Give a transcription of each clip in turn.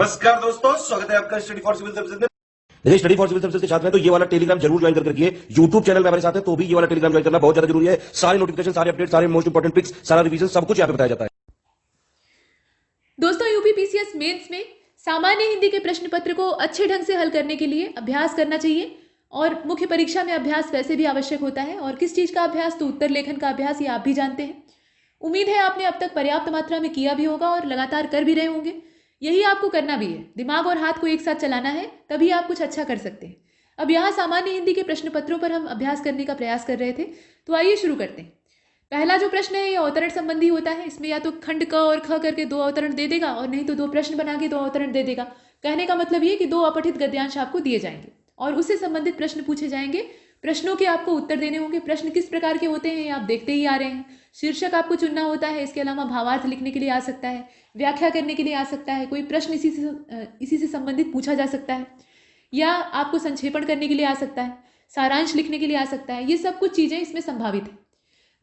नमस्कार दोस्तों, स्वागत है आपका स्टडी फॉर सिविल सर्विसेज में। यदि स्टडी फॉर सिविल सर्विसेज के छात्र हैं तो ये वाला टेलीग्राम जरूर ज्वाइन करके रखिए। यूट्यूब चैनल में हमारे साथ है तो भी ये वाला टेलीग्राम ज्वाइन करना बहुत ज्यादा जरूरी है। सारे नोटिफिकेशन, सारे अपडेट, सारे मोस्ट इंपोर्टेंट ट्रिक्स, सारा रिवीजन सब कुछ यहाँ पे बताया जाता है। दोस्तों, यूपी पीसीएस मेंस में सामान्य हिंदी के प्रश्न पत्र को अच्छे ढंग से हल करने के लिए अभ्यास करना चाहिए और मुख्य परीक्षा में अभ्यास वैसे भी आवश्यक होता है। और किस चीज़ का अभ्यास? तो उत्तर लेखन का अभ्यास, ये आप भी जानते हैं। उम्मीद है आपने अब तक पर्याप्त मात्रा में किया भी होगा और लगातार कर भी रहे होंगे। यही आपको करना भी है, दिमाग और हाथ को एक साथ चलाना है, तभी आप कुछ अच्छा कर सकते हैं। अब यहाँ सामान्य हिंदी के प्रश्न पत्रों पर हम अभ्यास करने का प्रयास कर रहे थे, तो आइए शुरू करते हैं। पहला जो प्रश्न है ये अवतरण संबंधी होता है। इसमें या तो खंड क और ख करके दो अवतरण दे देगा और नहीं तो दो प्रश्न बना के दो अवतरण दे देगा। कहने का मतलब ये कि दो अपठित गद्यांश आपको दिए जाएंगे और उससे संबंधित प्रश्न पूछे जाएंगे। प्रश्नों के आपको उत्तर देने होंगे। प्रश्न किस प्रकार के होते हैं आप देखते ही आ रहे हैं। शीर्षक आपको चुनना होता है, इसके अलावा भावार्थ लिखने के लिए आ सकता है, व्याख्या करने के लिए आ सकता है, कोई प्रश्न इसी से संबंधित पूछा जा सकता है, या आपको संक्षेपण करने के लिए आ सकता है, सारांश लिखने के लिए आ सकता है। ये सब कुछ चीज़ें इसमें संभावित है।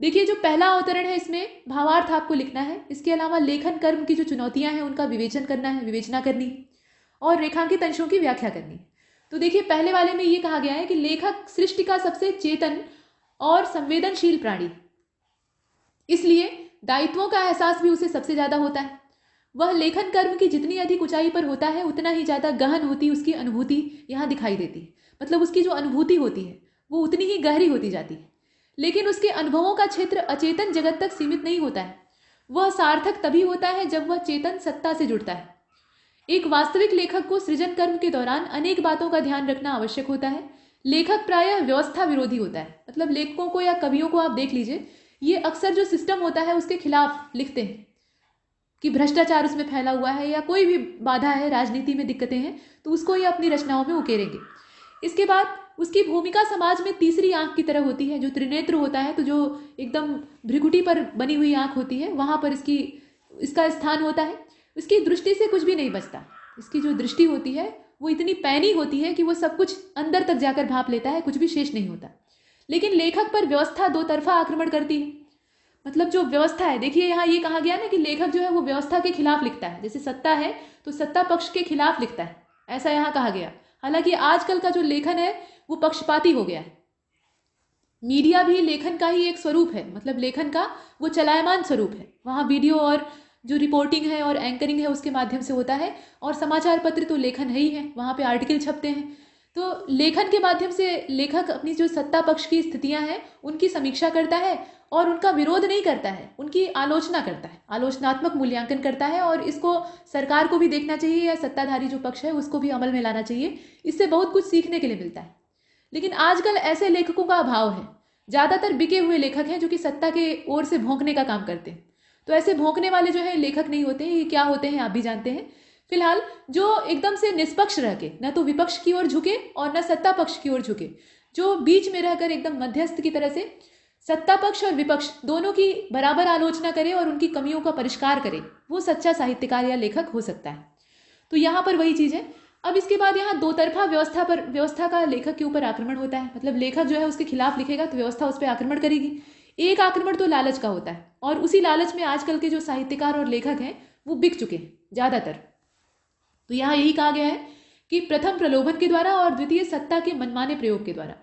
देखिए, जो पहला अवतरण है इसमें भावार्थ आपको लिखना है। इसके अलावा लेखन कर्म की जो चुनौतियां हैं उनका विवेचन करना है, विवेचना करनी है और रेखांकित अंशों की व्याख्या करनी है। तो देखिए, पहले वाले में ये कहा गया है कि लेखक सृष्टि का सबसे चेतन और संवेदनशील प्राणी, इसलिए दायित्वों का एहसास भी उसे सबसे ज्यादा होता है। वह लेखन कर्म की जितनी अधिक ऊंचाई पर होता है उतना ही ज्यादा गहन होती उसकी अनुभूति यहाँ दिखाई देती है। मतलब उसकी जो अनुभूति होती है वो उतनी ही गहरी होती जाती है। लेकिन उसके अनुभवों का क्षेत्र अचेतन जगत तक सीमित नहीं होता है। वह सार्थक तभी होता है जब वह चेतन सत्ता से जुड़ता है। एक वास्तविक लेखक को सृजन कर्म के दौरान अनेक बातों का ध्यान रखना आवश्यक होता है। लेखक प्रायः व्यवस्था विरोधी होता है। मतलब लेखकों को या कवियों को आप देख लीजिए, ये अक्सर जो सिस्टम होता है उसके खिलाफ लिखते हैं कि भ्रष्टाचार उसमें फैला हुआ है या कोई भी बाधा है, राजनीति में दिक्कतें हैं, तो उसको ये अपनी रचनाओं में उकेरेंगे। इसके बाद उसकी भूमिका समाज में तीसरी आंख की तरह होती है। जो त्रिनेत्र होता है, तो जो एकदम भ्रिकुटी पर बनी हुई आंख होती है, वहां पर इसका स्थान होता है। इसकी दृष्टि से कुछ भी नहीं बचता। इसकी जो दृष्टि होती है वो इतनी पैनी होती है कि वो सब कुछ अंदर तक जाकर भाप लेता है, कुछ भी शेष नहीं होता। लेकिन लेखक पर व्यवस्था दो तरफा आक्रमण करती है। मतलब जो व्यवस्था है, देखिए यहाँ ये कहा गया ना कि लेखक जो है वो व्यवस्था के खिलाफ लिखता है। जैसे सत्ता है तो सत्ता पक्ष के खिलाफ लिखता है, ऐसा यहाँ कहा गया। हालांकि आजकल का जो लेखन है वो पक्षपाती हो गया है। मीडिया भी लेखन का ही एक स्वरूप है। मतलब लेखन का वो चलायमान स्वरूप है। वहाँ वीडियो और जो रिपोर्टिंग है और एंकरिंग है उसके माध्यम से होता है। और समाचार पत्र तो लेखन है ही है, वहाँ पे आर्टिकल छपते हैं। तो लेखन के माध्यम से लेखक अपनी जो सत्ता पक्ष की स्थितियां हैं उनकी समीक्षा करता है और उनका विरोध नहीं करता है, उनकी आलोचना करता है, आलोचनात्मक मूल्यांकन करता है। और इसको सरकार को भी देखना चाहिए या सत्ताधारी जो पक्ष है उसको भी अमल में लाना चाहिए। इससे बहुत कुछ सीखने के लिए मिलता है। लेकिन आजकल ऐसे लेखकों का अभाव है। ज़्यादातर बिके हुए लेखक हैं जो कि सत्ता के ओर से भोंकने का काम करते हैं। तो ऐसे भोंकने वाले जो है लेखक नहीं होते हैं। ये क्या होते हैं आप भी जानते हैं। फिलहाल जो एकदम से निष्पक्ष रह के न तो विपक्ष की ओर झुके और न सत्ता पक्ष की ओर झुके, जो बीच में रहकर एकदम मध्यस्थ की तरह से सत्ता पक्ष और विपक्ष दोनों की बराबर आलोचना करे और उनकी कमियों का परिष्कार करे, वो सच्चा साहित्यकार या लेखक हो सकता है। तो यहाँ पर वही चीज़ है। अब इसके बाद यहाँ दो तरफा व्यवस्था का लेखक के ऊपर आक्रमण होता है। मतलब लेखक जो है उसके खिलाफ लिखेगा तो व्यवस्था उस पर आक्रमण करेगी। एक आक्रमण तो लालच का होता है और उसी लालच में आजकल के जो साहित्यकार और लेखक हैं वो बिक चुके हैं ज़्यादातर। तो यहाँ यही कहा गया है कि प्रथम प्रलोभन के द्वारा और द्वितीय सत्ता के मनमाने प्रयोग के द्वारा।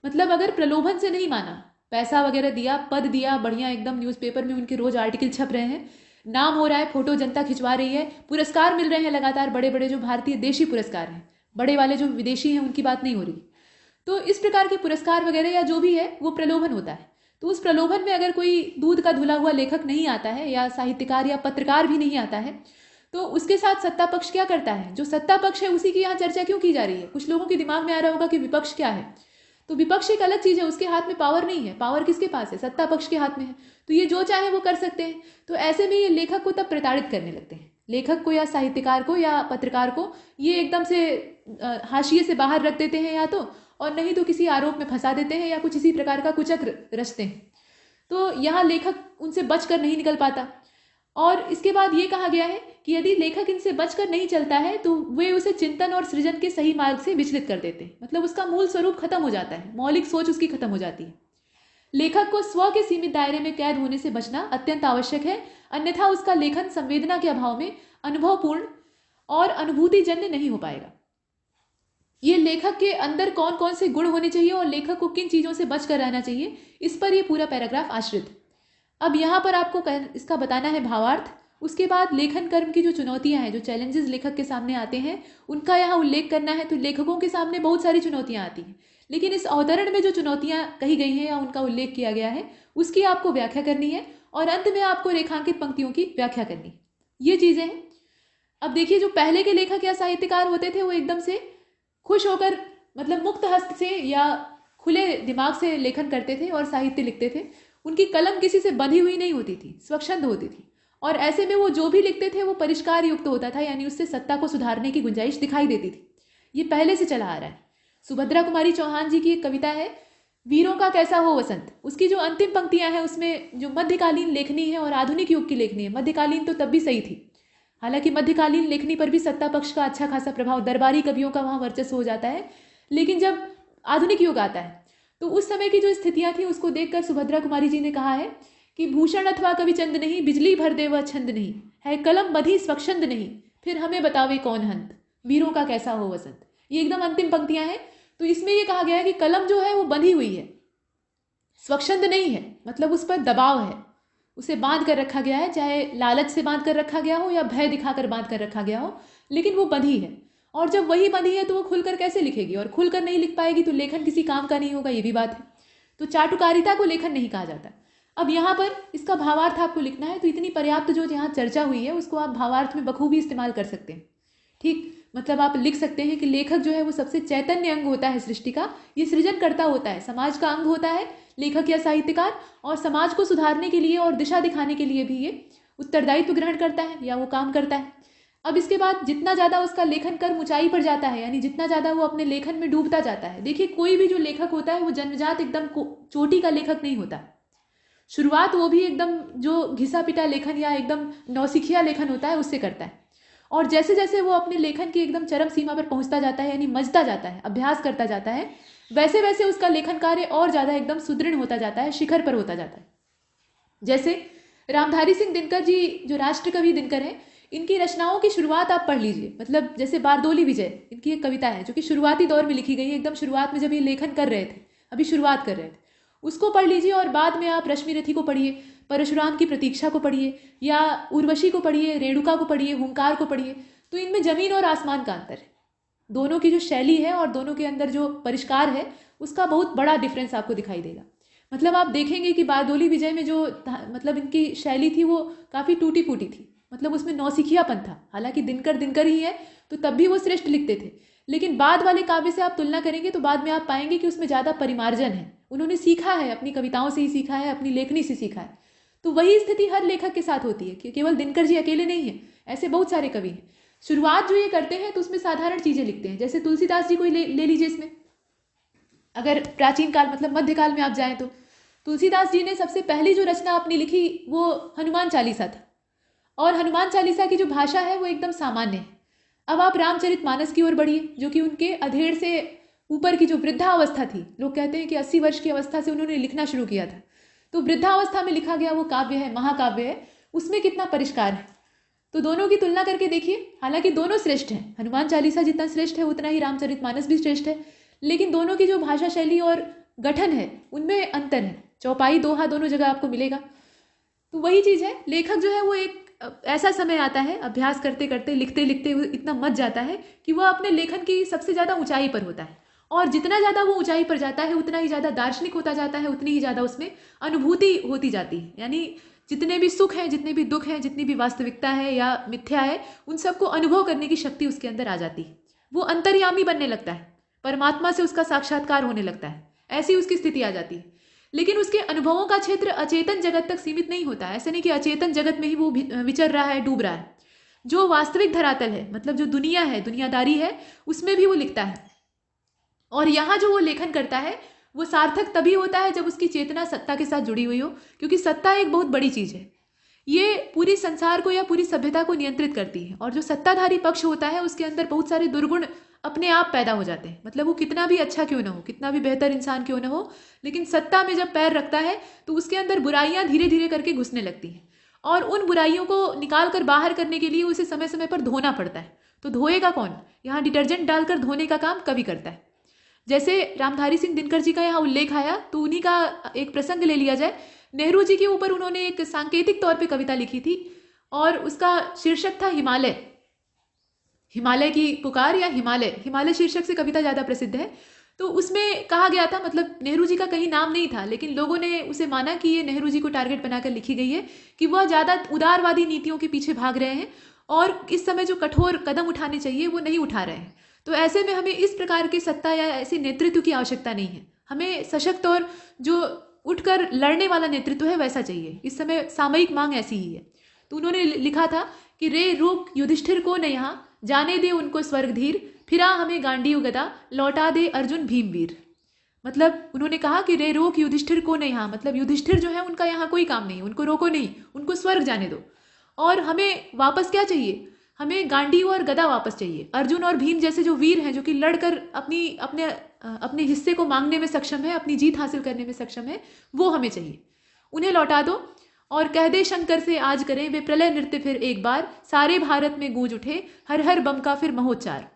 मतलब अगर प्रलोभन से नहीं माना, पैसा वगैरह दिया, पद दिया, बढ़िया एकदम न्यूज़पेपर में उनके रोज आर्टिकल छप रहे हैं, नाम हो रहा है, फोटो जनता खिंचवा रही है, पुरस्कार मिल रहे हैं लगातार, बड़े बड़े जो भारतीय देशी पुरस्कार हैं, बड़े वाले जो विदेशी हैं उनकी बात नहीं हो रही। तो इस प्रकार के पुरस्कार वगैरह या जो भी है वो प्रलोभन होता है। तो उस प्रलोभन में अगर कोई दूध का धुला हुआ लेखक नहीं आता है या साहित्यकार या पत्रकार भी नहीं आता है, तो उसके साथ सत्ता पक्ष क्या करता है? जो सत्ता पक्ष है उसी की यहाँ चर्चा क्यों की जा रही है? कुछ लोगों के दिमाग में आ रहा होगा कि विपक्ष क्या है। तो विपक्ष एक अलग चीज है, उसके हाथ में पावर नहीं है। पावर किसके पास है? सत्ता पक्ष के हाथ में है। तो ये जो चाहे वो कर सकते हैं। तो ऐसे में ये लेखक को तब प्रताड़ित करने लगते हैं। लेखक को या साहित्यकार को या पत्रकार को ये एकदम से हाशिए से बाहर रख देते हैं या तो, और नहीं तो किसी आरोप में फंसा देते हैं या कुछ इसी प्रकार का कुचक्र रचते हैं। तो यहाँ लेखक उनसे बचकर नहीं निकल पाता। और इसके बाद ये कहा गया है कि यदि लेखक इनसे बचकर नहीं चलता है तो वे उसे चिंतन और सृजन के सही मार्ग से विचलित कर देते हैं। मतलब उसका मूल स्वरूप खत्म हो जाता है, मौलिक सोच उसकी खत्म हो जाती है। लेखक को स्व के सीमित दायरे में कैद होने से बचना अत्यंत आवश्यक है, अन्यथा उसका लेखन संवेदना के अभाव में अनुभवपूर्ण और अनुभूतिजन्य नहीं हो पाएगा। ये लेखक के अंदर कौन कौन से गुण होने चाहिए और लेखक को किन चीज़ों से बच कर रहना चाहिए, इस पर ये पूरा पैराग्राफ आश्रित है। अब यहाँ पर आपको इसका बताना है भावार्थ। उसके बाद लेखन कर्म की जो चुनौतियाँ हैं, जो चैलेंजेस लेखक के सामने आते हैं, उनका यहाँ उल्लेख करना है। तो लेखकों के सामने बहुत सारी चुनौतियाँ आती हैं, लेकिन इस अवतरण में जो चुनौतियाँ कही गई हैं या उनका उल्लेख किया गया है, उसकी आपको व्याख्या करनी है और अंत में आपको रेखांकित पंक्तियों की व्याख्या करनी है। ये चीज़ें हैं। अब देखिए, जो पहले के लेखक या साहित्यकार होते थे वो एकदम से खुश होकर, मतलब मुक्त हस्त से या खुले दिमाग से लेखन करते थे और साहित्य लिखते थे। उनकी कलम किसी से बंधी हुई नहीं होती थी, स्वच्छंद होती थी, और ऐसे में वो जो भी लिखते थे वो परिष्कार युक्त होता था, यानी उससे सत्ता को सुधारने की गुंजाइश दिखाई देती थी। ये पहले से चला आ रहा है। सुभद्रा कुमारी चौहान जी की एक कविता है, वीरों का कैसा हो वसंत। उसकी जो अंतिम पंक्तियां हैं उसमें जो मध्यकालीन लेखनी है और आधुनिक युग की लेखनी है, मध्यकालीन तो तब भी सही थी, हालांकि मध्यकालीन लेखनी पर भी सत्ता पक्ष का अच्छा खासा प्रभाव, दरबारी कवियों का वहाँ वर्चस्व हो जाता है। लेकिन जब आधुनिक युग आता है तो उस समय की जो स्थितियां थी उसको देखकर सुभद्रा कुमारी जी ने कहा है कि भूषण अथवा कवि चंद नहीं, बिजली भर दे वह छंद नहीं, है कलम बधी स्वच्छंद नहीं, फिर हमें बतावे कौन हंत, वीरों का कैसा हो वसंत। ये एकदम अंतिम पंक्तियां हैं। तो इसमें ये कहा गया है कि कलम जो है वो बंधी हुई है, स्वच्छंद नहीं है, मतलब उस पर दबाव है, उसे बांध कर रखा गया है, चाहे लालच से बांध कर रखा गया हो या भय दिखाकर बांध कर रखा गया हो, लेकिन वो बंधी है। और जब वही बंधी है तो वो खुलकर कैसे लिखेगी, और खुलकर नहीं लिख पाएगी तो लेखन किसी काम का नहीं होगा, ये भी बात है। तो चाटुकारिता को लेखन नहीं कहा जाता। अब यहाँ पर इसका भावार्थ आपको लिखना है, तो इतनी पर्याप्त जो यहाँ चर्चा हुई है उसको आप भावार्थ में बखूबी इस्तेमाल कर सकते हैं। ठीक, मतलब आप लिख सकते हैं कि लेखक जो है वो सबसे चैतन्य अंग होता है सृष्टि का, ये सृजनकर्ता होता है, समाज का अंग होता है लेखक या साहित्यकार, और समाज को सुधारने के लिए और दिशा दिखाने के लिए भी ये उत्तरदायित्व ग्रहण करता है या वो काम करता है। अब इसके बाद जितना ज़्यादा उसका लेखन कर्म ऊंचाई पर जाता है, यानी जितना ज़्यादा वो अपने लेखन में डूबता जाता है, देखिए कोई भी जो लेखक होता है वो जन्मजात एकदम चोटी का लेखक नहीं होता। शुरुआत वो भी एकदम जो घिसा पिटा लेखन या एकदम नौसिखिया लेखन होता है उससे करता है, और जैसे जैसे वो अपने लेखन की एकदम चरम सीमा पर पहुंचता जाता है, यानी मजता जाता है, अभ्यास करता जाता है, वैसे वैसे उसका लेखन कार्य और ज़्यादा एकदम सुदृढ़ होता जाता है, शिखर पर होता जाता है। जैसे रामधारी सिंह दिनकर जी, जो राष्ट्र कवि दिनकर हैं, इनकी रचनाओं की शुरुआत आप पढ़ लीजिए। मतलब जैसे बारदोली विजय, इनकी एक कविता है जो कि शुरुआती दौर में लिखी गई है, एकदम शुरुआत में जब ये लेखन कर रहे थे, अभी शुरुआत कर रहे थे, उसको पढ़ लीजिए। और बाद में आप रश्मि रथी को पढ़िए, परशुराम की प्रतीक्षा को पढ़िए, या उर्वशी को पढ़िए, रेणुका को पढ़िए, हुंकार को पढ़िए। तो इनमें जमीन और आसमान का अंतर है। दोनों की जो शैली है और दोनों के अंदर जो परिष्कार है उसका बहुत बड़ा डिफरेंस आपको दिखाई देगा। मतलब आप देखेंगे कि बारदोली विजय में जो मतलब इनकी शैली थी वो काफ़ी टूटी फूटी थी, मतलब उसमें नौसिखियापन था। हालांकि दिनकर दिनकर ही है तो तब भी वो श्रेष्ठ लिखते थे, लेकिन बाद वाले काव्य से आप तुलना करेंगे तो बाद में आप पाएंगे कि उसमें ज़्यादा परिमार्जन है। उन्होंने सीखा है, अपनी कविताओं से ही सीखा है, अपनी लेखनी से सीखा है। तो वही स्थिति हर लेखक के साथ होती है कि केवल दिनकर जी अकेले नहीं है, ऐसे बहुत सारे कवि हैं। शुरुआत जो ये करते हैं तो उसमें साधारण चीज़ें लिखते हैं। जैसे तुलसीदास जी को ले लीजिए, इसमें अगर प्राचीन काल मतलब मध्यकाल में आप जाएं तो तुलसीदास जी ने सबसे पहली जो रचना अपनी लिखी वो हनुमान चालीसा था, और हनुमान चालीसा की जो भाषा है वो एकदम सामान्य है। अब आप रामचरितमानस की ओर बढ़िए, जो कि उनके अधेड़ से ऊपर की जो वृद्धावस्था थी, लोग कहते हैं कि 80 वर्ष की अवस्था से उन्होंने लिखना शुरू किया था, तो वृद्धावस्था में लिखा गया वो काव्य है, महाकाव्य है, उसमें कितना परिष्कार है। तो दोनों की तुलना करके देखिए, हालांकि दोनों श्रेष्ठ हैं, हनुमान चालीसा जितना श्रेष्ठ है उतना ही रामचरितमानस भी श्रेष्ठ है, लेकिन दोनों की जो भाषा शैली और गठन है उनमें अंतर है। चौपाई दोहा दोनों जगह आपको मिलेगा। तो वही चीज़ है, लेखक जो है वो एक ऐसा समय आता है, अभ्यास करते करते लिखते लिखते इतना मच जाता है कि वह अपने लेखन की सबसे ज़्यादा ऊंचाई पर होता है, और जितना ज़्यादा वो ऊंचाई पर जाता है उतना ही ज़्यादा दार्शनिक होता जाता है, उतनी ही ज़्यादा उसमें अनुभूति होती जाती है। यानी जितने भी सुख हैं, जितने भी दुख हैं, जितनी भी वास्तविकता है या मिथ्या है, उन सबको अनुभव करने की शक्ति उसके अंदर आ जाती है। वो अंतर्यामी बनने लगता है, परमात्मा से उसका साक्षात्कार होने लगता है, ऐसी उसकी स्थिति आ जाती है। लेकिन उसके अनुभवों का क्षेत्र अचेतन जगत तक सीमित नहीं होता है। ऐसे नहीं कि अचेतन जगत में ही वो विचर रहा है, डूब रहा है। जो वास्तविक धरातल है, मतलब जो दुनिया है, दुनियादारी है, उसमें भी वो लिखता है। और यहाँ जो वो लेखन करता है वो सार्थक तभी होता है जब उसकी चेतना सत्ता के साथ जुड़ी हुई हो, क्योंकि सत्ता एक बहुत बड़ी चीज़ है। ये पूरी संसार को या पूरी सभ्यता को नियंत्रित करती है, और जो सत्ताधारी पक्ष होता है उसके अंदर बहुत सारे दुर्गुण अपने आप पैदा हो जाते हैं। मतलब वो कितना भी अच्छा क्यों ना हो, कितना भी बेहतर इंसान क्यों ना हो, लेकिन सत्ता में जब पैर रखता है तो उसके अंदर बुराइयां धीरे धीरे करके घुसने लगती हैं, और उन बुराइयों को निकाल कर बाहर करने के लिए उसे समय समय पर धोना पड़ता है। तो धोएगा कौन? यहाँ डिटर्जेंट डालकर धोने का काम कवि करता है। जैसे रामधारी सिंह दिनकर जी का यहाँ उल्लेख आया तो उन्हीं का एक प्रसंग ले लिया जाए। नेहरू जी के ऊपर उन्होंने एक सांकेतिक तौर पे कविता लिखी थी और उसका शीर्षक था हिमालय। हिमालय की पुकार या हिमालय शीर्षक से कविता ज़्यादा प्रसिद्ध है। तो उसमें कहा गया था, मतलब नेहरू जी का कहीं नाम नहीं था, लेकिन लोगों ने उसे माना कि ये नेहरू जी को टारगेट बनाकर लिखी गई है कि वह ज़्यादा उदारवादी नीतियों के पीछे भाग रहे हैं और इस समय जो कठोर कदम उठाने चाहिए वो नहीं उठा रहे हैं। तो ऐसे में हमें इस प्रकार की सत्ता या ऐसे नेतृत्व की आवश्यकता नहीं है। हमें सशक्त और जो उठकर लड़ने वाला नेतृत्व है वैसा चाहिए। इस समय सामयिक मांग ऐसी ही है। तो उन्होंने लिखा था कि रे रोक युधिष्ठिर को न यहाँ, जाने दे उनको स्वर्ग धीर, फिरा हमें गांडीव गदा, लौटा दे अर्जुन भीमवीर। मतलब उन्होंने कहा कि रे रोक युधिष्ठिर को न यहाँ, मतलब युधिष्ठिर जो है उनका यहाँ कोई काम नहीं, उनको रोको नहीं, उनको स्वर्ग जाने दो। और हमें वापस क्या चाहिए? हमें गांडीव और गदा वापस चाहिए। अर्जुन और भीम जैसे जो वीर हैं जो कि लड़कर अपने हिस्से को मांगने में सक्षम है, अपनी जीत हासिल करने में सक्षम है, वो हमें चाहिए। उन्हें लौटा दो और कह दे शंकर से आज करें वे प्रलय नृत्य फिर एक बार, सारे भारत में गूंज उठे हर हर बम का फिर महोच्चार।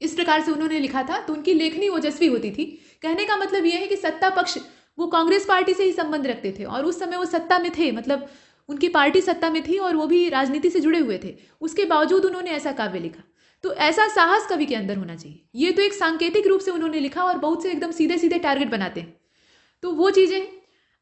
इस प्रकार से उन्होंने लिखा था। तो उनकी लेखनी ओजस्वी होती थी। कहने का मतलब यह है कि सत्ता पक्ष वो कांग्रेस पार्टी से ही संबंध रखते थे और उस समय वो सत्ता में थे, मतलब उनकी पार्टी सत्ता में थी और वो भी राजनीति से जुड़े हुए थे। उसके बावजूद उन्होंने ऐसा काव्य लिखा। तो ऐसा साहस कवि के अंदर होना चाहिए। ये तो एक सांकेतिक रूप से उन्होंने लिखा और बहुत से एकदम सीधे सीधे टारगेट बनाते हैं, तो वो चीज़ें।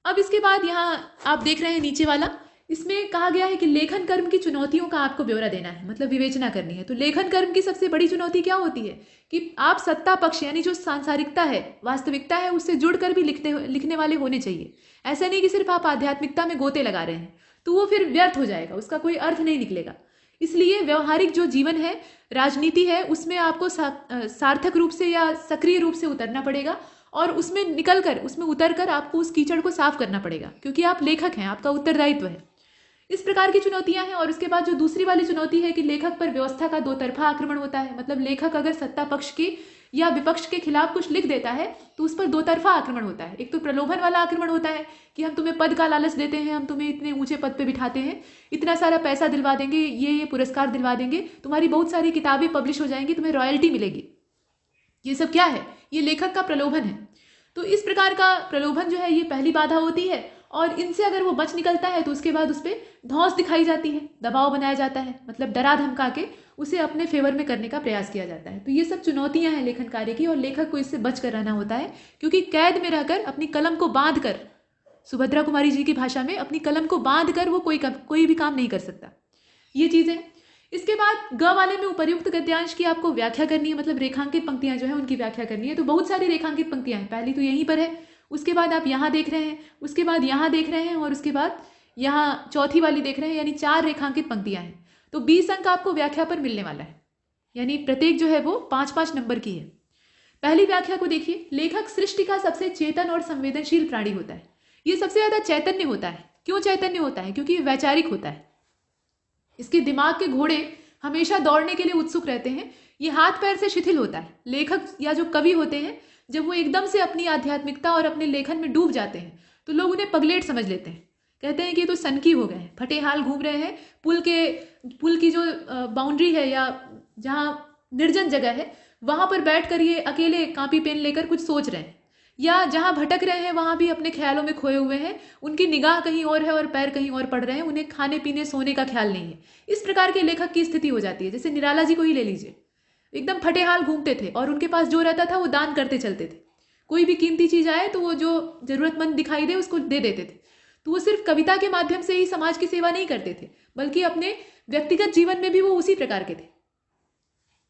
अब इसके बाद यहाँ आप देख रहे हैं नीचे वाला, इसमें कहा गया है कि लेखन कर्म की चुनौतियों का आपको ब्यौरा देना है, मतलब विवेचना करनी है। तो लेखन कर्म की सबसे बड़ी चुनौती क्या होती है कि आप सत्ता पक्ष यानी जो सांसारिकता है, वास्तविकता है, उससे जुड़कर भी लिखने वाले होने चाहिए। ऐसा नहीं कि सिर्फ आप आध्यात्मिकता में गोते लगा रहे हैं, तो वो फिर व्यर्थ हो जाएगा, उसका कोई अर्थ नहीं निकलेगा। इसलिए व्यवहारिक जो जीवन है, राजनीति है, उसमें आपको सार्थक रूप से या सक्रिय रूप से उतरना पड़ेगा और उसमें निकलकर, उसमें उतरकर आपको उस कीचड़ को साफ करना पड़ेगा, क्योंकि आप लेखक हैं, आपका उत्तरदायित्व है। इस प्रकार की चुनौतियां हैं। और उसके बाद जो दूसरी वाली चुनौती है कि लेखक पर व्यवस्था का दो तरफा आक्रमण होता है। मतलब लेखक अगर सत्ता पक्ष की या विपक्ष के खिलाफ कुछ लिख देता है तो उस पर दो तरफा आक्रमण होता है। एक तो प्रलोभन वाला आक्रमण होता है कि हम तुम्हें पद का लालच देते हैं, हम तुम्हें इतने ऊंचे पद पे बिठाते हैं, इतना सारा पैसा दिलवा देंगे, ये पुरस्कार दिलवा देंगे, तुम्हारी बहुत सारी किताबें पब्लिश हो जाएंगी, तुम्हें रॉयल्टी मिलेगी। ये सब क्या है? ये लेखक का प्रलोभन है। तो इस प्रकार का प्रलोभन जो है ये पहली बाधा होती है और इनसे अगर वो बच निकलता है तो उसके बाद उस पर धौंस दिखाई जाती है, दबाव बनाया जाता है, मतलब डरा धमका के उसे अपने फेवर में करने का प्रयास किया जाता है। तो ये सब चुनौतियां हैं लेखन कार्य की और लेखक को इससे बच कर रहना होता है, क्योंकि कैद में रहकर अपनी कलम को बांध कर, सुभद्रा कुमारी जी की भाषा में, अपनी कलम को बांध कर वो कोई भी काम नहीं कर सकता। ये चीज़ें। इसके बाद ग वाले में उपर्युक्त गद्यांश की आपको व्याख्या करनी है, मतलब रेखांकित पंक्तियां जो है उनकी व्याख्या करनी है। तो बहुत सारी रेखांकित पंक्तियां हैं, पहली तो यहीं पर है, उसके बाद आप यहाँ देख रहे हैं, उसके बाद यहाँ देख रहे हैं और उसके बाद यहाँ चौथी वाली देख रहे हैं, यानी 4 रेखांकित पंक्तियां हैं। तो 20 अंक आपको व्याख्या पर मिलने वाला है, यानी प्रत्येक जो है वो 5-5 नंबर की है। पहली व्याख्या को देखिए, लेखक सृष्टि का सबसे चेतन और संवेदनशील प्राणी होता है। ये सबसे ज्यादा चैतन्य होता है। क्यों चैतन्य होता है? क्योंकि वैचारिक होता है। इसके दिमाग के घोड़े हमेशा दौड़ने के लिए उत्सुक रहते हैं। ये हाथ पैर से शिथिल होता है। लेखक या जो कवि होते हैं, जब वो एकदम से अपनी आध्यात्मिकता और अपने लेखन में डूब जाते हैं तो लोग उन्हें पगलेट समझ लेते हैं, कहते हैं कि ये तो सनकी हो गए हैं, फटे हाल घूम रहे हैं, पुल की जो बाउंड्री है या जहाँ निर्जन जगह है वहां पर बैठकर ये अकेले कॉपी पेन लेकर कुछ सोच रहे हैं, या जहाँ भटक रहे हैं वहां भी अपने ख्यालों में खोए हुए हैं, उनकी निगाह कहीं और है और पैर कहीं और पड़ रहे हैं, उन्हें खाने पीने सोने का ख्याल नहीं है। इस प्रकार के लेखक की स्थिति हो जाती है। जैसे निराला जी को ही ले लीजिए, एकदम फटे हाल घूमते थे और उनके पास जो रहता था वो दान करते चलते थे। कोई भी कीमती चीज आए तो वो जो जरूरतमंद दिखाई दे उसको दे देते थे। तो वो सिर्फ कविता के माध्यम से ही समाज की सेवा नहीं करते थे, बल्कि अपने व्यक्तिगत जीवन में भी वो उसी प्रकार के थे।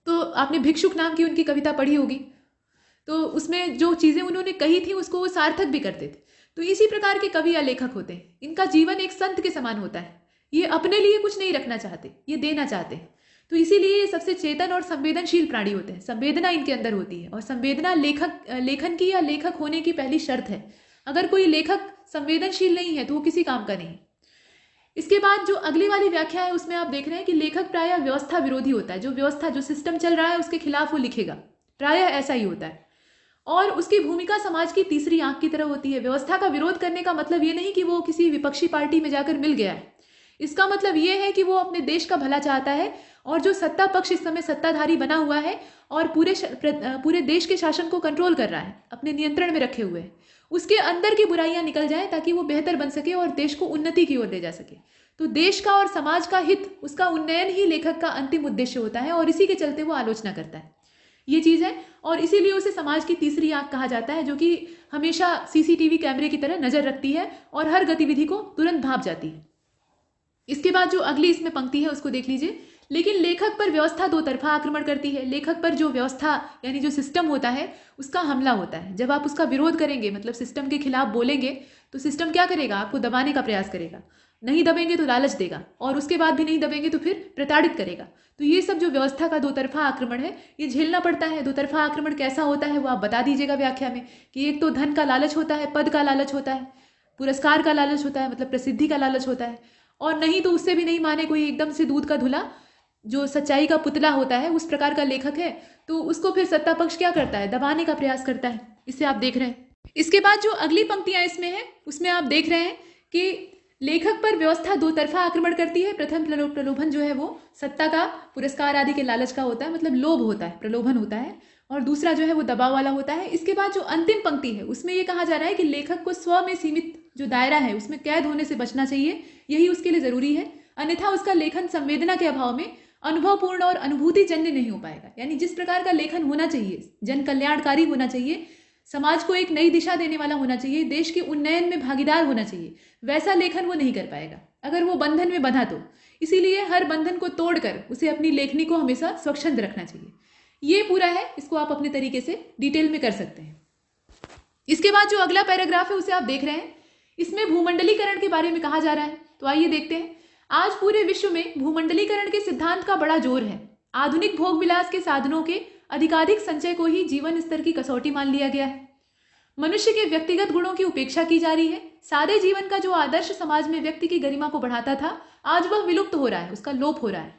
तो आपने भिक्षुक नाम की उनकी कविता पढ़ी होगी, तो उसमें जो चीजें उन्होंने कही थी उसको वो सार्थक भी करते थे। तो इसी प्रकार के कवि या लेखक होते हैं। इनका जीवन एक संत के समान होता है। ये अपने लिए कुछ नहीं रखना चाहते, ये देना चाहते हैं। तो इसीलिए ये सबसे चेतन और संवेदनशील प्राणी होते हैं। संवेदना इनके अंदर होती है और संवेदना लेखन की या लेखक होने की पहली शर्त है। अगर कोई लेखक संवेदनशील नहीं है तो वो किसी काम का नहीं। इसके बाद जो अगली वाली व्याख्या है उसमें आप देख रहे हैं कि लेखक प्रायः व्यवस्था विरोधी होता है। जो व्यवस्था, जो सिस्टम चल रहा है उसके खिलाफ वो लिखेगा, प्रायः ऐसा ही होता है। और उसकी भूमिका समाज की तीसरी आंख की तरह होती है। व्यवस्था का विरोध करने का मतलब ये नहीं कि वो किसी विपक्षी पार्टी में जाकर मिल गया है इसका मतलब ये है कि वो अपने देश का भला चाहता है, और जो सत्ता पक्ष इस समय सत्ताधारी बना हुआ है और पूरे देश के शासन को कंट्रोल कर रहा है, अपने नियंत्रण में रखे हुए है, उसके अंदर की बुराइयां निकल जाए ताकि वो बेहतर बन सके और देश को उन्नति की ओर ले जा सके। तो देश का और समाज का हित, उसका उन्नयन ही लेखक का अंतिम उद्देश्य होता है, और इसी के चलते वो आलोचना करता है। ये चीज़ है, और इसीलिए उसे समाज की तीसरी आंख कहा जाता है, जो कि हमेशा सीसीटीवी कैमरे की तरह नजर रखती है और हर गतिविधि को तुरंत भाप जाती है। इसके बाद जो अगली इसमें पंक्ति है उसको देख लीजिए। लेकिन लेखक पर व्यवस्था दो तरफा आक्रमण करती है। लेखक पर जो व्यवस्था यानी जो सिस्टम होता है उसका हमला होता है। जब आप उसका विरोध करेंगे, मतलब सिस्टम के खिलाफ बोलेंगे, तो सिस्टम क्या करेगा? आपको दबाने का प्रयास करेगा। नहीं दबेंगे तो लालच देगा, और उसके बाद भी नहीं दबेंगे तो फिर प्रताड़ित करेगा। तो ये सब जो व्यवस्था का दो तरफा आक्रमण है, ये झेलना पड़ता है। दो तरफा आक्रमण कैसा होता है वो आप बता दीजिएगा व्याख्या में, कि एक तो धन का लालच होता है, पद का लालच होता है, पुरस्कार का लालच होता है, मतलब प्रसिद्धि का लालच होता है, और नहीं तो उससे भी नहीं माने कोई एकदम से दूध का धुला जो सच्चाई का पुतला होता है, उस प्रकार का लेखक है, तो उसको फिर सत्ता पक्ष क्या करता है? दबाने का प्रयास करता है। इसे आप देख रहे हैं। इसके बाद जो अगली पंक्तियां इसमें है उसमें आप देख रहे हैं कि लेखक पर व्यवस्था दो तरफा आक्रमण करती है। प्रथम प्रलोभन जो है वो सत्ता का, पुरस्कार आदि के लालच का होता है, मतलब लोभ होता है, प्रलोभन होता है, और दूसरा जो है वो दबाव वाला होता है। इसके बाद जो अंतिम पंक्ति है उसमें ये कहा जा रहा है कि लेखक को स्व में सीमित जो दायरा है उसमें कैद होने से बचना चाहिए, यही उसके लिए जरूरी है, अन्यथा उसका लेखन संवेदना के अभाव में अनुभवपूर्ण और अनुभूति जन्य नहीं हो पाएगा। यानी जिस प्रकार का लेखन होना चाहिए, जन कल्याणकारी होना चाहिए, समाज को एक नई दिशा देने वाला होना चाहिए, देश के उन्नयन में भागीदार होना चाहिए, वैसा लेखन वो नहीं कर पाएगा अगर वो बंधन में बंधा तो। इसीलिए हर बंधन को तोड़कर उसे अपनी लेखनी को हमेशा स्वच्छंद रखना चाहिए। ये पूरा है, इसको आप अपने तरीके से डिटेल में कर सकते हैं। इसके बाद जो अगला पैराग्राफ है उसे आप देख रहे हैं। इसमें भूमंडलीकरण के बारे में कहा जा रहा है, तो आइए देखते हैं। आज पूरे विश्व में भूमंडलीकरण के सिद्धांत का बड़ा जोर है। आधुनिक भोग विलास के साधनों के अधिकाधिक संचय को ही जीवन स्तर की कसौटी मान लिया गया है। मनुष्य के व्यक्तिगत गुणों की उपेक्षा की जा रही है। सादे जीवन का जो आदर्श समाज में व्यक्ति की गरिमा को बढ़ाता था, आज वह विलुप्त हो रहा है, उसका लोप हो रहा है।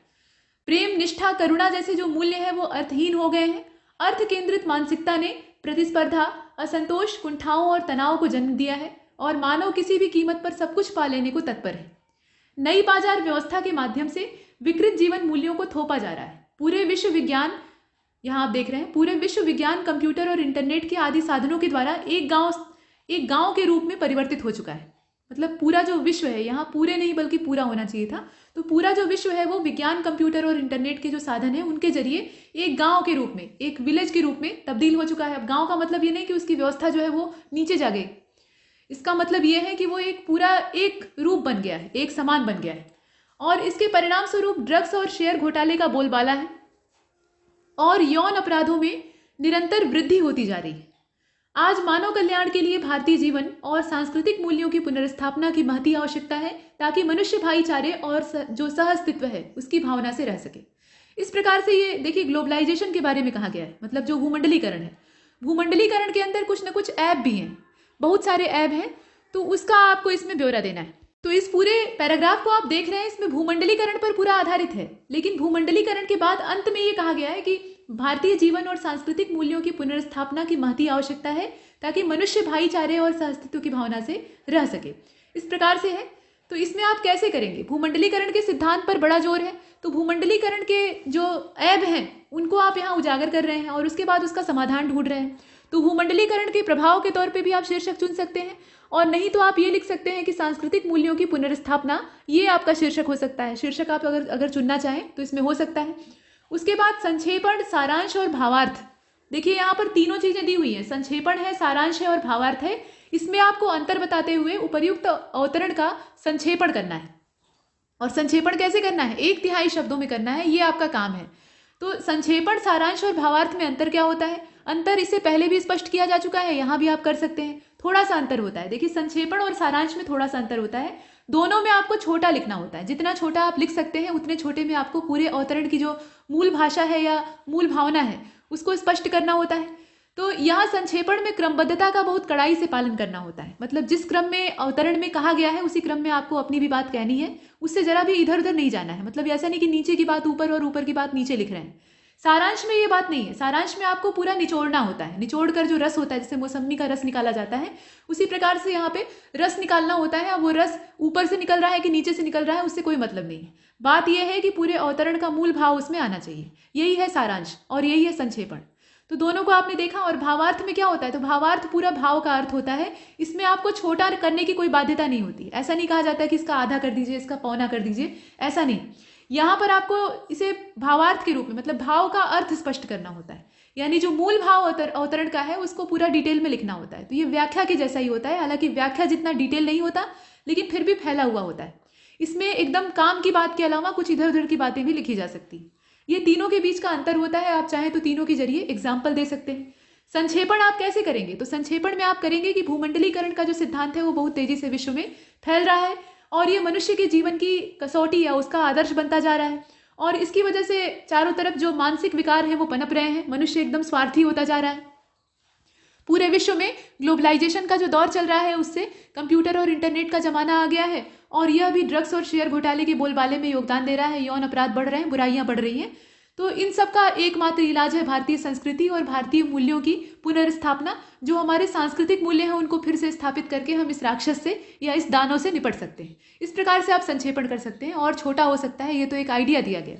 प्रेम, निष्ठा, करुणा जैसे जो मूल्य हैं वो अर्थहीन हो गए हैं। अर्थ केंद्रित मानसिकता ने प्रतिस्पर्धा, असंतोष, कुंठाओं और तनाव को जन्म दिया है, और मानव किसी भी कीमत पर सब कुछ पा लेने को तत्पर है। नई बाजार व्यवस्था के माध्यम से विकृत जीवन मूल्यों को थोपा जा रहा है। पूरे विश्व विज्ञान, यहाँ आप देख रहे हैं, पूरे विश्व विज्ञान कंप्यूटर और इंटरनेट के आदि साधनों के द्वारा एक गांव के रूप में परिवर्तित हो चुका है। मतलब पूरा जो विश्व है, यहाँ पूरे नहीं बल्कि पूरा होना चाहिए था, तो पूरा जो विश्व है वो विज्ञान, कंप्यूटर और इंटरनेट के जो साधन है उनके जरिए एक गांव के रूप में, एक विलेज के रूप में तब्दील हो चुका है। अब गांव का मतलब ये नहीं कि उसकी व्यवस्था जो है वो नीचे जा गई, इसका मतलब ये है कि वो एक पूरा एक रूप बन गया है, एक समान बन गया है, और इसके परिणाम स्वरूप ड्रग्स और शेयर घोटाले का बोलबाला है, और यौन अपराधों में निरंतर वृद्धि होती जा रही है। आज मानव कल्याण के लिए भारतीय जीवन और सांस्कृतिक मूल्यों की पुनर्स्थापना की महती आवश्यकता है, ताकि मनुष्य भाईचारे और जो सह अस्तित्व है उसकी भावना से रह सके। इस प्रकार से ये देखिए ग्लोबलाइजेशन के बारे में कहा गया है, मतलब जो भूमंडलीकरण है, भूमंडलीकरण के अंदर कुछ न कुछ ऐप भी हैं, बहुत सारे ऐप हैं, तो उसका आपको इसमें ब्यौरा देना है। तो इस पूरे पैराग्राफ को आप देख रहे हैं, इसमें भूमंडलीकरण पर पूरा आधारित है, लेकिन भूमंडलीकरण के बाद अंत में ये कहा गया है कि भारतीय जीवन और सांस्कृतिक मूल्यों की पुनर्स्थापना की महती आवश्यकता है, ताकि मनुष्य भाईचारे और सहअस्तित्व की भावना से रह सके। इस प्रकार से है। तो इसमें आप कैसे करेंगे? भूमंडलीकरण के सिद्धांत पर बड़ा जोर है, तो भूमंडलीकरण के जो ऐब हैं उनको आप यहाँ उजागर कर रहे हैं, और उसके बाद उसका समाधान ढूंढ रहे हैं। तो भूमंडलीकरण के प्रभाव के तौर पे भी आप शीर्षक चुन सकते हैं, और नहीं तो आप ये लिख सकते हैं कि सांस्कृतिक मूल्यों की पुनर्स्थापना, ये आपका शीर्षक हो सकता है। शीर्षक आप अगर चुनना चाहें तो इसमें हो सकता है। उसके बाद संक्षेपण, सारांश और भावार्थ। देखिए यहाँ पर तीनों चीजें दी हुई हैं, संक्षेपण है, सारांश है और भावार्थ है। इसमें आपको अंतर बताते हुए उपर्युक्त अवतरण का संक्षेपण करना है। और संक्षेपण कैसे करना है? 1/3 शब्दों में करना है, ये आपका काम है। तो संक्षेपण, सारांश और भावार्थ में अंतर क्या होता है? अंतर इससे पहले भी स्पष्ट किया जा चुका है, यहाँ भी आप कर सकते हैं। थोड़ा सा अंतर होता है, देखिए संक्षेपण और सारांश में थोड़ा सा अंतर होता है। दोनों में आपको छोटा लिखना होता है, जितना छोटा आप लिख सकते हैं उतने छोटे में आपको पूरे अवतरण की जो मूल भाषा है या मूल भावना है उसको स्पष्ट करना होता है। तो यहाँ संक्षेपण में क्रमबद्धता का बहुत कड़ाई से पालन करना होता है, मतलब जिस क्रम में अवतरण में कहा गया है उसी क्रम में आपको अपनी भी बात कहनी है, उससे जरा भी इधर उधर नहीं जाना है। मतलब ऐसा नहीं कि नीचे की बात ऊपर और ऊपर की बात नीचे लिख रहे हैं। सारांश में ये बात नहीं है। सारांश में आपको पूरा निचोड़ना होता है, निचोड़ कर जो रस होता है, जैसे मौसम्मी का रस निकाला जाता है, उसी प्रकार से यहाँ पे रस निकालना होता है। अब वो रस ऊपर से निकल रहा है कि नीचे से निकल रहा है, उससे कोई मतलब नहीं है। बात यह है कि पूरे अवतरण का मूल भाव उसमें आना चाहिए। यही है सारांश और यही है संक्षेपण। तो दोनों को आपने देखा। और भावार्थ में क्या होता है, तो भावार्थ पूरा भाव का अर्थ होता है। इसमें आपको छोटा करने की कोई बाध्यता नहीं होती। ऐसा नहीं कहा जाता कि इसका आधा कर दीजिए, इसका पौना कर दीजिए, ऐसा नहीं। यहाँ पर आपको इसे भावार्थ के रूप में, मतलब भाव का अर्थ स्पष्ट करना होता है। यानी जो मूल भाव अवतरण का है उसको पूरा डिटेल में लिखना होता है। तो ये व्याख्या के जैसा ही होता है, हालांकि व्याख्या जितना डिटेल नहीं होता लेकिन फिर भी फैला हुआ होता है। इसमें एकदम काम की बात के अलावा कुछ इधर उधर की बातें भी लिखी जा सकती। ये तीनों के बीच का अंतर होता है। आप चाहें तो तीनों के जरिए एग्जाम्पल दे सकते हैं। संक्षेपण आप कैसे करेंगे, तो संक्षेपण में आप करेंगे कि भूमंडलीकरण का जो सिद्धांत है वो बहुत तेजी से विश्व में फैल रहा है और ये मनुष्य के जीवन की कसौटी या उसका आदर्श बनता जा रहा है। और इसकी वजह से चारों तरफ जो मानसिक विकार हैं वो पनप रहे हैं। मनुष्य एकदम स्वार्थी होता जा रहा है। पूरे विश्व में ग्लोबलाइजेशन का जो दौर चल रहा है उससे कंप्यूटर और इंटरनेट का जमाना आ गया है और यह भी ड्रग्स और शेयर घोटाले के बोलबाले में योगदान दे रहा है। यौन अपराध बढ़ रहे हैं, बुराइयां बढ़ रही हैं। तो इन सब का एकमात्र इलाज है भारतीय संस्कृति और भारतीय मूल्यों की पुनर्स्थापना। जो हमारे सांस्कृतिक मूल्य हैं उनको फिर से स्थापित करके हम इस राक्षस से या इस दानव से निपट सकते हैं। इस प्रकार से आप संक्षेपण कर सकते हैं और छोटा हो सकता है। ये तो एक आइडिया दिया गया।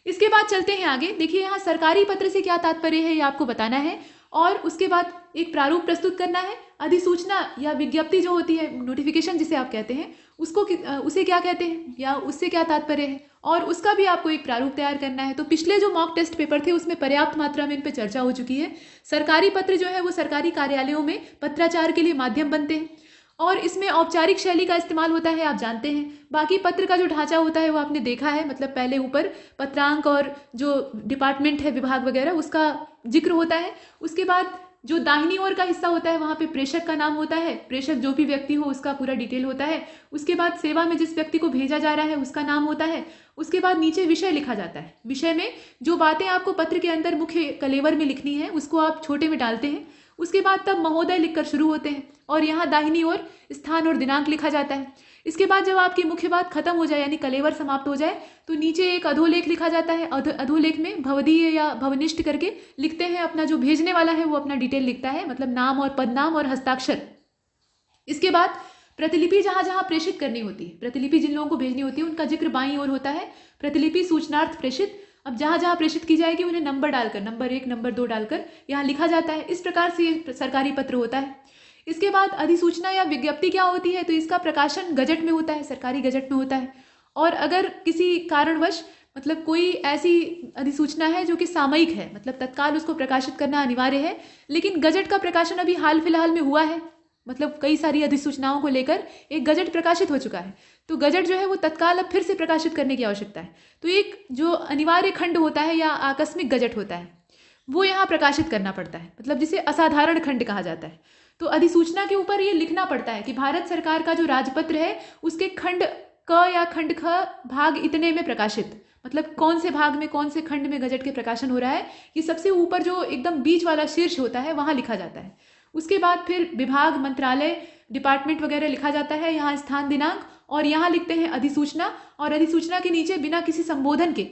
इसके बाद चलते हैं आगे। देखिए यहाँ सरकारी पत्र से क्या तात्पर्य है ये आपको बताना है और उसके बाद एक प्रारूप प्रस्तुत करना है। अधिसूचना या विज्ञप्ति जो होती है, नोटिफिकेशन जिसे आप कहते हैं, उसको उसे क्या कहते हैं या उससे क्या तात्पर्य है, और उसका भी आपको एक प्रारूप तैयार करना है। तो पिछले जो मॉक टेस्ट पेपर थे उसमें पर्याप्त मात्रा में इन पर चर्चा हो चुकी है। सरकारी पत्र जो है वो सरकारी कार्यालयों में पत्राचार के लिए माध्यम बनते हैं और इसमें औपचारिक शैली का इस्तेमाल होता है, आप जानते हैं। बाकी पत्र का जो ढांचा होता है वो आपने देखा है, मतलब पहले ऊपर पत्रांक और जो डिपार्टमेंट है, विभाग वगैरह, उसका जिक्र होता है। उसके बाद जो दाहिनी ओर का हिस्सा होता है वहाँ पे प्रेषक का नाम होता है, प्रेषक जो भी व्यक्ति हो उसका पूरा डिटेल होता है। उसके बाद सेवा में जिस व्यक्ति को भेजा जा रहा है उसका नाम होता है। उसके बाद नीचे विषय लिखा जाता है। विषय में जो बातें आपको पत्र के अंदर मुख्य कलेवर में लिखनी है उसको आप छोटे में डालते हैं। उसके बाद तब महोदय लिखकर शुरू होते हैं और यहाँ दाहिनी ओर स्थान और दिनांक लिखा जाता है। इसके बाद जब आपकी मुख्य बात खत्म हो जाए यानी कलेवर समाप्त हो जाए तो नीचे एक अधोलेख लिखा जाता है। अधोलेख में भवदीय या भवनिष्ठ करके लिखते हैं। अपना जो भेजने वाला है वो अपना डिटेल लिखता है, मतलब नाम और पदनाम और हस्ताक्षर। इसके बाद प्रतिलिपि जहाँ जहाँ प्रेषित करनी होती है, प्रतिलिपि जिन लोगों को भेजनी होती है उनका जिक्र बाईं ओर होता है। प्रतिलिपि सूचनार्थ प्रेषित, अब जहाँ जहाँ प्रेषित की जाएगी उन्हें नंबर डालकर, नंबर 1 नंबर 2 डालकर यहाँ लिखा जाता है। इस प्रकार से ये सरकारी पत्र होता है। इसके बाद अधिसूचना या विज्ञप्ति क्या होती है, तो इसका प्रकाशन गजट में होता है, सरकारी गजट में होता है। और अगर किसी कारणवश मतलब कोई ऐसी अधिसूचना है जो कि सामयिक है, मतलब तत्काल उसको प्रकाशित करना अनिवार्य है, लेकिन गजट का प्रकाशन अभी हाल फिलहाल में हुआ है, मतलब कई सारी अधिसूचनाओं को लेकर एक गजट प्रकाशित हो चुका है, तो गजट जो है वो तत्काल अब फिर से प्रकाशित करने की आवश्यकता है। तो एक जो अनिवार्य खंड होता है या आकस्मिक गजट होता है वो यहाँ प्रकाशित करना पड़ता है, मतलब जिसे असाधारण खंड कहा जाता है। तो अधिसूचना के ऊपर ये लिखना पड़ता है कि भारत सरकार का जो राजपत्र है उसके खंड क या खंड ख भाग इतने में प्रकाशित, मतलब कौन से भाग में कौन से खंड में गजट के प्रकाशन हो रहा है, ये सबसे ऊपर जो एकदम बीच वाला शीर्ष होता है वहाँ लिखा जाता है। उसके बाद फिर विभाग, मंत्रालय, डिपार्टमेंट वगैरह लिखा जाता है, यहाँ स्थान दिनांक, और यहाँ लिखते हैं अधिसूचना, और अधिसूचना के नीचे बिना किसी संबोधन के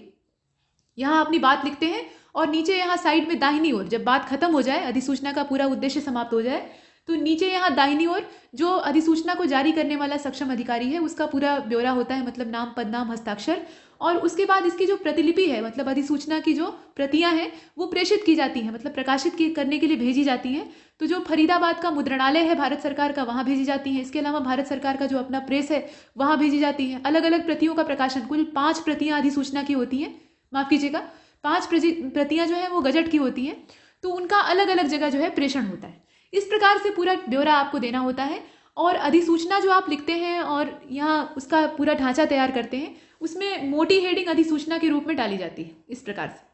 यहाँ अपनी बात लिखते हैं। और नीचे यहाँ साइड में दाहिनी ओर जब बात खत्म हो जाए, अधिसूचना का पूरा उद्देश्य समाप्त हो जाए, तो नीचे यहाँ दाहिनी ओर जो अधिसूचना को जारी करने वाला सक्षम अधिकारी है उसका पूरा ब्यौरा होता है, मतलब नाम, पदनाम, हस्ताक्षर। और उसके बाद इसकी जो प्रतिलिपि है, मतलब अधिसूचना की जो प्रतियां हैं वो प्रेषित की जाती हैं, मतलब प्रकाशित करने के लिए भेजी जाती हैं। तो जो फरीदाबाद का मुद्रणालय है भारत सरकार का, वहाँ भेजी जाती हैं। इसके अलावा भारत सरकार का जो अपना प्रेस है वहाँ भेजी जाती हैं। अलग अलग प्रतियों का प्रकाशन, कुल 5 प्रतियां अधिसूचना की होती हैं, माफ कीजिएगा 5 प्रतियां जो है वो गजट की होती हैं, तो उनका अलग अलग जगह जो है प्रेषण होता है। इस प्रकार से पूरा ब्यौरा आपको देना होता है। और अधिसूचना जो आप लिखते हैं और यहाँ उसका पूरा ढांचा तैयार करते हैं, उसमें मोटी हेडिंग अधिसूचना के रूप में डाली जाती है, इस प्रकार से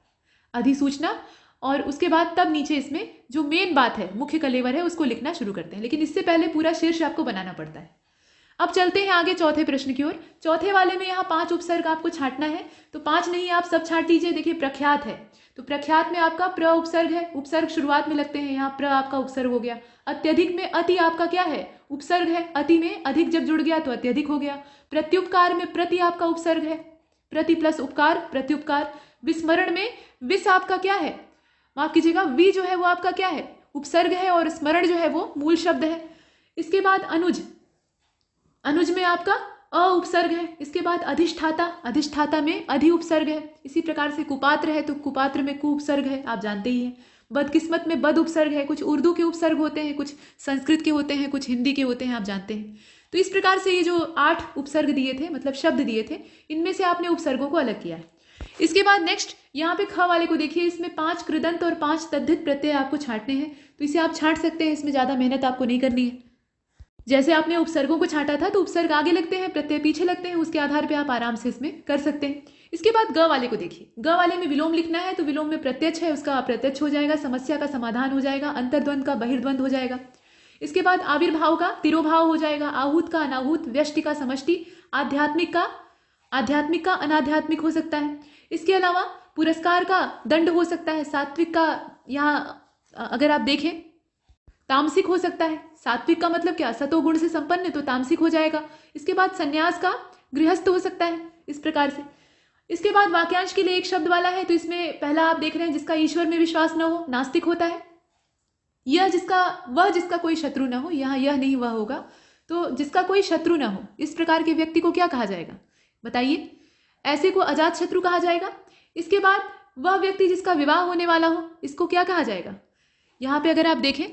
अधिसूचना। और उसके बाद तब नीचे इसमें जो मेन बात है, मुख्य कलेवर है, उसको लिखना शुरू करते हैं, लेकिन इससे पहले पूरा शीर्ष आपको बनाना पड़ता है। अब चलते हैं आगे चौथे प्रश्न की ओर। चौथे वाले में यहाँ 5 उपसर्ग आपको छांटना है, तो 5 नहीं आप सब छांट लीजिए। देखिए प्रख्यात है, तो प्रख्यात में आपका प्र उपसर्ग है, उपसर्ग शुरुआत में लगते हैं, यहाँ प्र आपका उपसर्ग हो गया। अत्यधिक में अति आपका क्या है, उपसर्ग है। अति में अधिक जब जुड़ गया तो अत्यधिक हो गया। प्रत्युपकार में प्रति आपका उपसर्ग है, प्रति प्लस उपकार, प्रत्युपकार। विस्मरण में विस आपका क्या है, माफ कीजिएगा, वि जो है वो आपका क्या है, उपसर्ग है, और स्मरण जो है वो मूल शब्द है। इसके बाद अनुज, अनुज में आपका अ उपसर्ग है। इसके बाद अधिष्ठाता, अधिष्ठाता में अधि उपसर्ग है। इसी प्रकार से कुपात्र है तो कुपात्र में कु उपसर्ग है, आप जानते ही हैं। बदकिस्मत में बद उपसर्ग है। कुछ उर्दू के उपसर्ग होते हैं, कुछ संस्कृत के होते हैं, कुछ हिंदी के होते हैं, आप जानते हैं। तो इस प्रकार से ये जो 8 उपसर्ग दिए थे, मतलब शब्द दिए थे, इनमें से आपने उपसर्गों को अलग किया है। इसके बाद नेक्स्ट यहाँ पे ख वाले को देखिए, इसमें 5 कृदंत और 5 तद्धित प्रत्यय आपको छांटने हैं, तो इसे आप छांट सकते हैं, इसमें ज़्यादा मेहनत आपको नहीं करनी है। जैसे आपने उपसर्गों को छांटा था तो उपसर्ग आगे लगते हैं, प्रत्यय पीछे लगते हैं, उसके आधार पे आप आराम से इसमें कर सकते हैं। इसके बाद ग वाले को देखिए, ग वाले में विलोम लिखना है तो विलोम में प्रत्यक्ष है, उसका अप्रत्यक्ष हो जाएगा, समस्या का समाधान हो जाएगा, अंतर्द्वंद का बहिर्द्वंद हो जाएगा। इसके बाद आविर्भाव का तिरोभाव हो जाएगा, आहूत का अनाहूत, व्यष्टि का समष्टि, आध्यात्मिक का अनाध्यात्मिक हो सकता है। इसके अलावा पुरस्कार का दंड हो सकता है, सात्विक का यहाँ अगर आप देखें तामसिक हो सकता है। सात्विक का मतलब क्या, सतोगुण से संपन्न, तो तामसिक हो जाएगा। इसके बाद संन्यास का गृहस्थ हो सकता है, इस प्रकार से। इसके बाद वाक्यांश के लिए एक शब्द वाला है, तो इसमें पहला आप देख रहे हैं जिसका ईश्वर में विश्वास न हो, नास्तिक होता है। यह जिसका कोई शत्रु न हो, यहाँ यह नहीं वह होगा, तो जिसका कोई शत्रु न हो, इस प्रकार के व्यक्ति को क्या कहा जाएगा बताइए, ऐसे को अजात शत्रु कहा जाएगा। इसके बाद वह व्यक्ति जिसका विवाह होने वाला हो, इसको क्या कहा जाएगा, यहाँ पे अगर आप देखें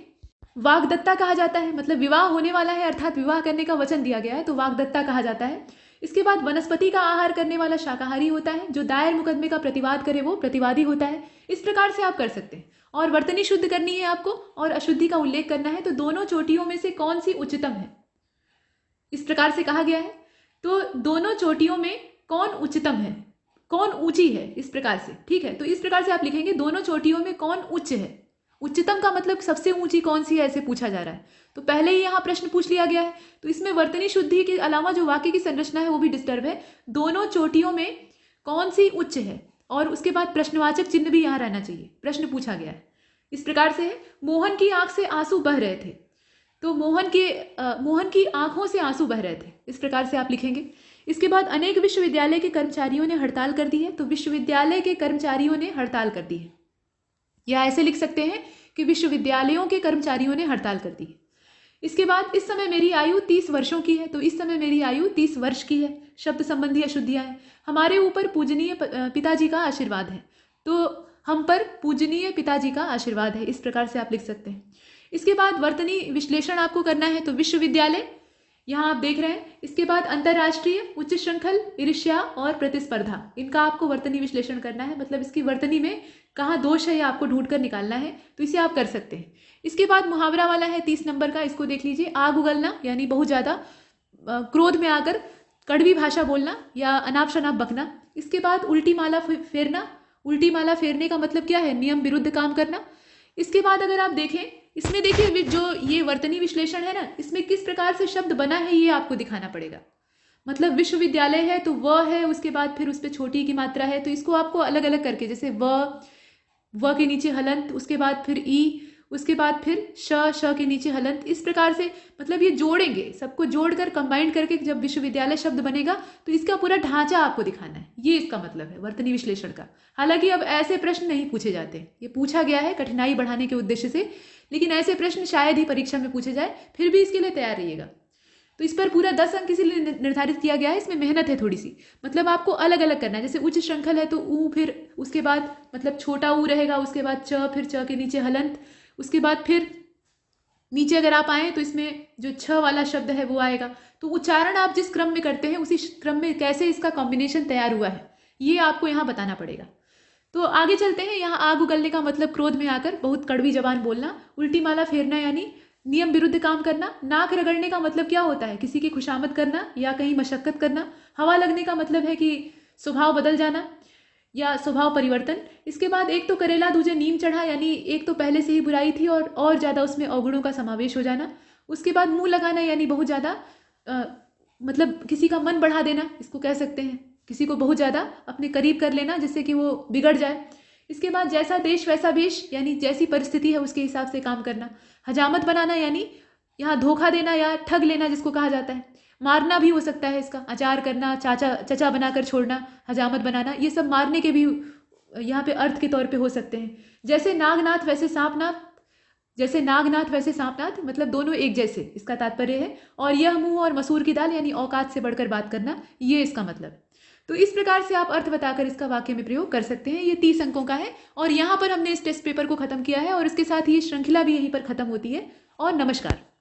वाग्दत्ता कहा जाता है, मतलब विवाह होने वाला है अर्थात विवाह करने का वचन दिया गया है तो वाग्दत्ता कहा जाता है। इसके बाद वनस्पति का आहार करने वाला शाकाहारी होता है, जो दायर मुकदमे का प्रतिवाद करे वो प्रतिवादी होता है। इस प्रकार से आप कर सकते हैं। और वर्तनी शुद्ध करनी है आपको और अशुद्धि का उल्लेख करना है, तो दोनों चोटियों में से कौन सी उच्चतम है, इस प्रकार से कहा गया है। तो दोनों चोटियों में कौन उच्चतम है, कौन ऊंची है, इस प्रकार से, ठीक है। तो इस प्रकार से आप लिखेंगे दोनों चोटियों में कौन उच्च है। उच्चतम का मतलब सबसे ऊंची कौन सी है, ऐसे पूछा जा रहा है, तो पहले ही यहाँ प्रश्न पूछ लिया गया है। तो इसमें वर्तनी शुद्धि के अलावा जो वाक्य की संरचना है वो भी डिस्टर्ब है। दोनों चोटियों में कौन सी उच्च है, और उसके बाद प्रश्नवाचक चिन्ह भी यहाँ रहना चाहिए, प्रश्न पूछा गया है। इस प्रकार से मोहन की आंख से आंसू बह रहे थे, तो मोहन की आंखों से आंसू बह रहे थे, इस प्रकार से आप लिखेंगे। इसके बाद अनेक विश्वविद्यालय के कर्मचारियों ने हड़ताल कर दी है, तो विश्वविद्यालय के कर्मचारियों ने हड़ताल कर दी है, या ऐसे लिख सकते हैं कि विश्वविद्यालयों के कर्मचारियों ने हड़ताल कर दी है। इसके बाद इस समय मेरी आयु 30 वर्षों की है, तो इस समय मेरी आयु 30 वर्ष की है, शब्द संबंधी अशुद्धियां हैं। हमारे ऊपर पूजनीय पिताजी का आशीर्वाद है, तो हम पर पूजनीय पिताजी का आशीर्वाद है, इस प्रकार से आप लिख सकते हैं। इसके बाद वर्तनी विश्लेषण आपको करना है, तो विश्वविद्यालय यहाँ आप देख रहे हैं। इसके बाद अंतरराष्ट्रीय, उच्च श्रृंखल, ईर्ष्या और प्रतिस्पर्धा, इनका आपको वर्तनी विश्लेषण करना है, मतलब इसकी वर्तनी में कहाँ दोष है या आपको ढूंढ कर निकालना है, तो इसे आप कर सकते हैं। इसके बाद मुहावरा वाला है 30 नंबर का, इसको देख लीजिए। आग उगलना यानी बहुत ज़्यादा क्रोध में आकर कड़वी भाषा बोलना या अनाप शनाप बकना। इसके बाद उल्टी माला फेरना, उल्टी माला फेरने का मतलब क्या है, नियम विरुद्ध काम करना। इसके बाद अगर आप देखें, इसमें देखिए जो ये वर्तनी विश्लेषण है ना, इसमें किस प्रकार से शब्द बना है ये आपको दिखाना पड़ेगा। मतलब विश्वविद्यालय है तो व है, उसके बाद फिर उस पर छोटी की मात्रा है, तो इसको आपको अलग अलग करके, जैसे व के नीचे हलंत, उसके बाद फिर ई, उसके बाद फिर श के नीचे हलंत, इस प्रकार से मतलब ये जोड़ेंगे, सबको जोड़कर कंबाइन करके जब विश्वविद्यालय शब्द बनेगा तो इसका पूरा ढांचा आपको दिखाना है, ये इसका मतलब है वर्तनी विश्लेषण का। हालांकि अब ऐसे प्रश्न नहीं पूछे जाते, ये पूछा गया है कठिनाई बढ़ाने के उद्देश्य से, लेकिन ऐसे प्रश्न शायद ही परीक्षा में पूछे जाए, फिर भी इसके लिए तैयार रहिएगा। तो इस पर पूरा 10 अंक इसीलिए निर्धारित किया गया है, इसमें मेहनत है थोड़ी सी, मतलब आपको अलग अलग करना है। जैसे उच्च श्रृंखल है तो ऊ, फिर उसके बाद मतलब छोटा ऊ रहेगा, उसके बाद च, फिर च के नीचे हलंत, उसके बाद फिर नीचे अगर आप आए तो इसमें जो छ वाला शब्द है वो आएगा। तो उच्चारण आप जिस क्रम में करते हैं उसी क्रम में कैसे इसका कॉम्बिनेशन तैयार हुआ है ये आपको यहाँ बताना पड़ेगा। तो आगे चलते हैं। यहाँ आग उगलने का मतलब क्रोध में आकर बहुत कड़वी जबान बोलना, उल्टी माला फेरना यानी नियम विरुद्ध काम करना, नाक रगड़ने का मतलब क्या होता है, किसी की खुशामद करना या कहीं मशक्कत करना, हवा लगने का मतलब है कि स्वभाव बदल जाना या स्वभाव परिवर्तन। इसके बाद एक तो करेला दूजे नीम चढ़ा, यानी एक तो पहले से ही बुराई थी और ज़्यादा उसमें अवगुणों का समावेश हो जाना। उसके बाद मुंह लगाना यानी बहुत ज़्यादा मतलब किसी का मन बढ़ा देना, इसको कह सकते हैं, किसी को बहुत ज़्यादा अपने करीब कर लेना जिससे कि वो बिगड़ जाए। इसके बाद जैसा देश वैसा वेश यानी जैसी परिस्थिति है उसके हिसाब से काम करना। हजामत बनाना यानी यहाँ धोखा देना या ठग लेना जिसको कहा जाता है। मारना भी हो सकता है इसका, अचार करना, चचा बनाकर छोड़ना, हजामत बनाना, ये सब मारने के भी यहाँ पे अर्थ के तौर पे हो सकते हैं। जैसे नागनाथ वैसे सांपनाथ, जैसे नागनाथ वैसे सांपनाथ, मतलब दोनों एक जैसे, इसका तात्पर्य है। और यह मुंह और मसूर की दाल, यानी औकात से बढ़कर बात करना, ये इसका मतलब। तो इस प्रकार से आप अर्थ बताकर इसका वाक्य में प्रयोग कर सकते हैं। ये 30 अंकों का है और यहाँ पर हमने इस टेस्ट पेपर को खत्म किया है और इसके साथ ही ये श्रृंखला भी यहीं पर खत्म होती है। और नमस्कार।